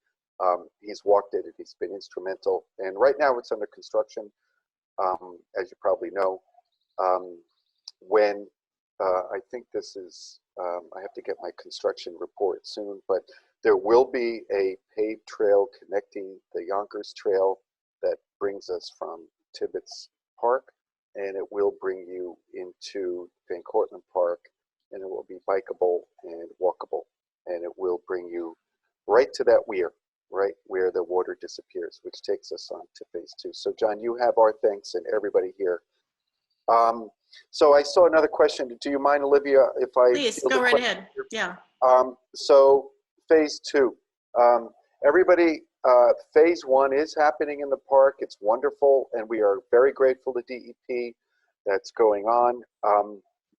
He's walked it, and he's been instrumental. And right now it's under construction, as you probably know. When I think this is, I have to get my construction report soon, but there will be a paved trail connecting the Yonkers Trail that brings us from Tibbetts Park, and it will bring you into Van Cortlandt Park, and it will be bikeable and walkable, and it will bring you right to that weir, right where the water disappears, which takes us on to phase 2. So John, you have our thanks, and everybody here. So I saw another question. Do you mind, Olivia, if I Please go right ahead. Yeah. So phase 2, everybody, phase 1 is happening in the park. It's wonderful, and we are very grateful to DEP that's going on.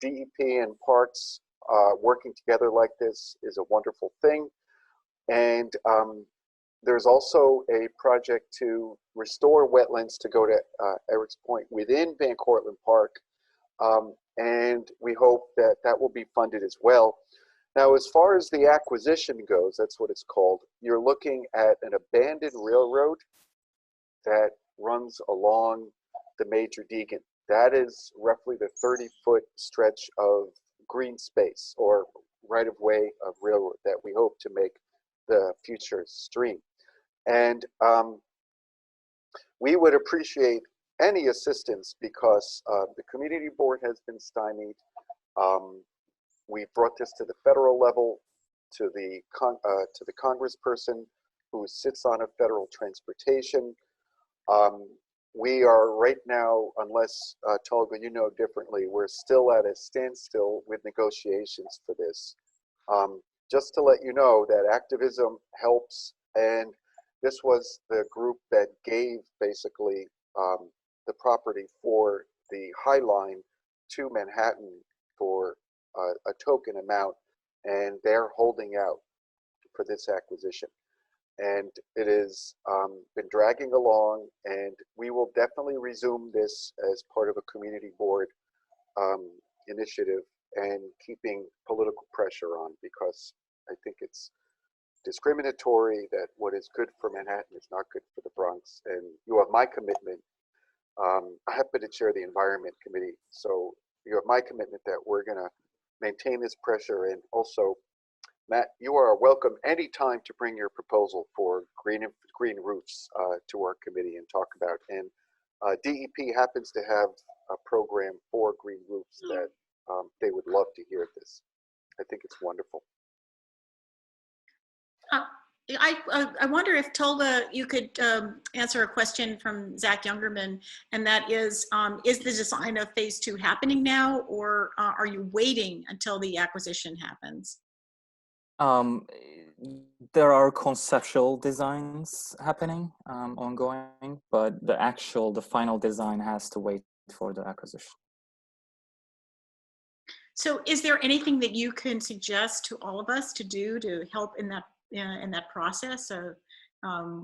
DEP and parks working together like this is a wonderful thing. And there's also a project to restore wetlands, to go to Eric's point, within Van Cortlandt Park. And we hope that that will be funded as well. Now, as far as the acquisition goes, that's what it's called. You're looking at an abandoned railroad that runs along the Major Deegan. That is roughly the 30-foot stretch of green space or right-of-way of railroad that we hope to make the future stream. And we would appreciate any assistance because the community board has been stymied. We brought this to the federal level, to the congressperson who sits on a federal transportation. We are right now, unless Tolga, you know differently, we're still at a standstill with negotiations for this. Just to let you know that activism helps, and this was the group that gave basically the property for the High Line to Manhattan for a token amount, and they're holding out for this acquisition. And it has been dragging along, and we will definitely resume this as part of a community board initiative and keeping political pressure on, because I think it's discriminatory that what is good for Manhattan is not good for the Bronx. And you have my commitment. I happen to chair the Environment Committee, so you have my commitment that we're going to maintain this pressure. And also, Matt, you are welcome anytime to bring your proposal for green roofs to our committee and talk about. And DEP happens to have a program for green roofs that they would love to hear this. I think it's wonderful. I wonder if Tolga, you could answer a question from Zach Youngerman, and that is the design of phase 2 happening now, or are you waiting until the acquisition happens? There are conceptual designs happening, ongoing, but the final design has to wait for the acquisition. So is there anything that you can suggest to all of us to do to help in that process?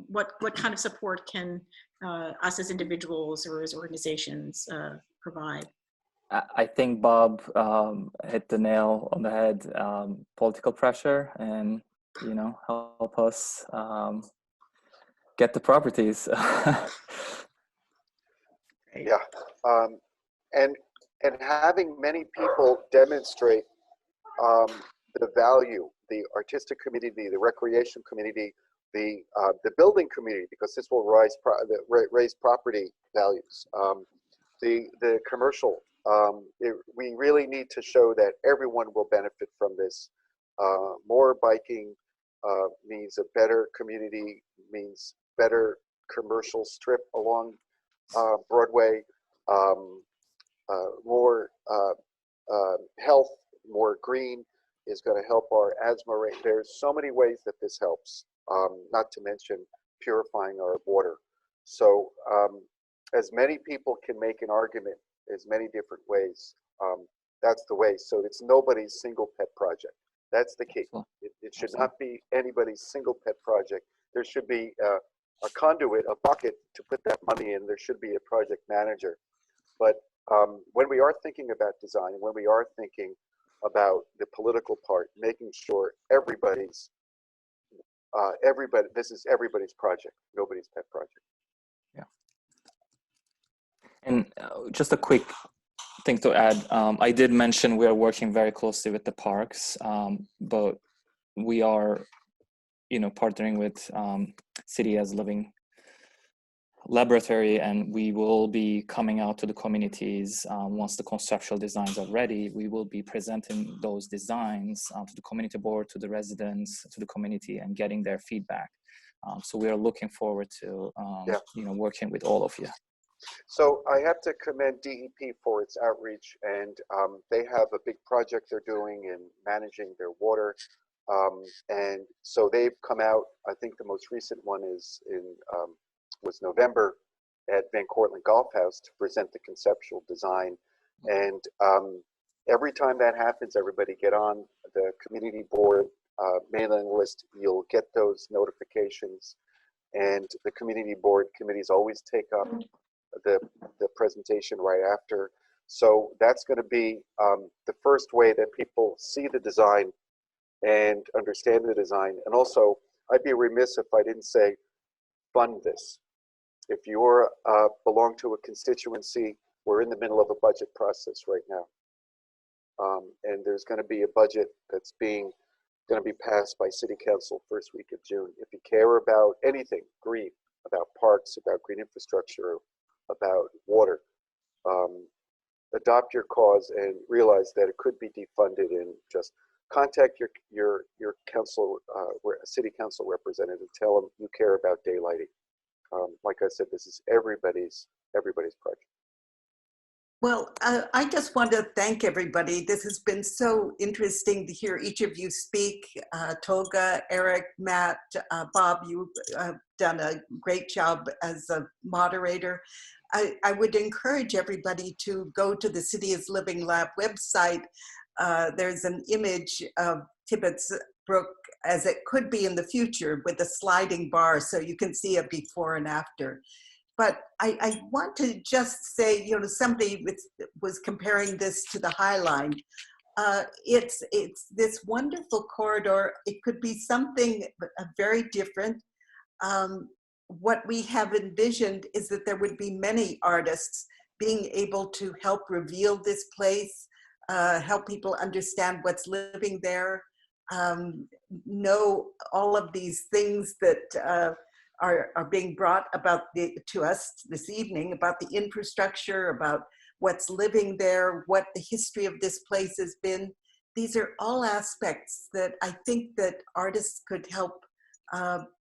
What kind of support can us as individuals or as organizations provide? I think Bob hit the nail on the head. Political pressure, and help us get the properties. Yeah, and having many people demonstrate the value, the artistic community, the recreation community, the building community, because this will raise property values. The commercial. We really need to show that everyone will benefit from this. More biking means a better community, means better commercial strip along Broadway, more health, more green is going to help our asthma rate. There's so many ways that this helps, not to mention purifying our water. So as many people can make an argument, as many different ways, that's the way. So it's nobody's single pet project. That's the key. It should not be anybody's single pet project. There should be a conduit, a bucket to put that money in. There should be a project manager. But when we are thinking about design, when we are thinking about the political part, making sure everybody's, this is everybody's project, nobody's pet project. Yeah. And just a quick thing to add, I did mention we are working very closely with the parks, but we are, partnering with City as Living Laboratory, and we will be coming out to the communities once the conceptual designs are ready. We will be presenting those designs to the community board, to the residents, to the community, and getting their feedback. So we are looking forward to working with all of you. So I have to commend DEP for its outreach, and they have a big project they're doing in managing their water. And so they've come out, I think the most recent one was November at Van Cortlandt Golf House to present the conceptual design. And every time that happens, everybody get on the community board mailing list. You'll get those notifications, and the community board committees always take up the presentation right after. So that's going to be the first way that people see the design and understand the design. And also, I'd be remiss if I didn't say, fund this. If you're belong to a constituency, we're in the middle of a budget process right now. And there's going to be a budget that's going to be passed by City Council first week of June. If you care about anything green, about parks, about green infrastructure, about water, adopt your cause and realize that it could be defunded, and just contact your council, city council representative. Tell them you care about daylighting. Like I said, this is everybody's project. Well, I just want to thank everybody. This has been so interesting to hear each of you speak. Tolga, Eric, Matt, Bob, you've done a great job as a moderator. I would encourage everybody to go to the City is Living Lab website. There's an image of Tibbetts Brook as it could be in the future with a sliding bar, so you can see a before and after. But I want to just say, you know, somebody was comparing this to the High Line. It's this wonderful corridor. It could be something very different. What we have envisioned is that there would be many artists being able to help reveal this place, help people understand what's living there, know all of these things that are being brought about to us this evening, about the infrastructure, about what's living there, what the history of this place has been. These are all aspects that I think that artists could help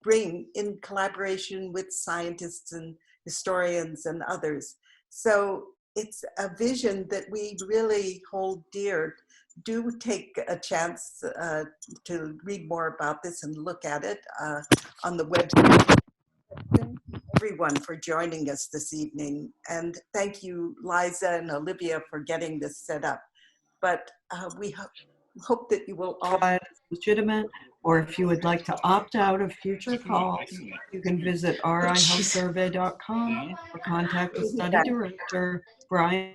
bring in collaboration with scientists and historians and others. So it's a vision that we really hold dear. Do take a chance to read more about this and look at it on the website. Thank you everyone for joining us this evening. And thank you, Liza and Olivia, for getting this set up. But we hope that you will all legitimate, or if you would like to opt out of future calls, you can visit rihealthsurvey.com or contact the study director, Brian.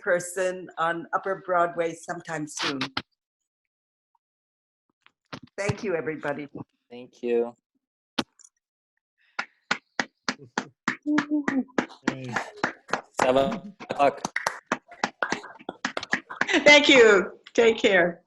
person on Upper Broadway sometime soon. Thank you, everybody. Thank you. Hey. 7 o'clock. Thank you. Take care.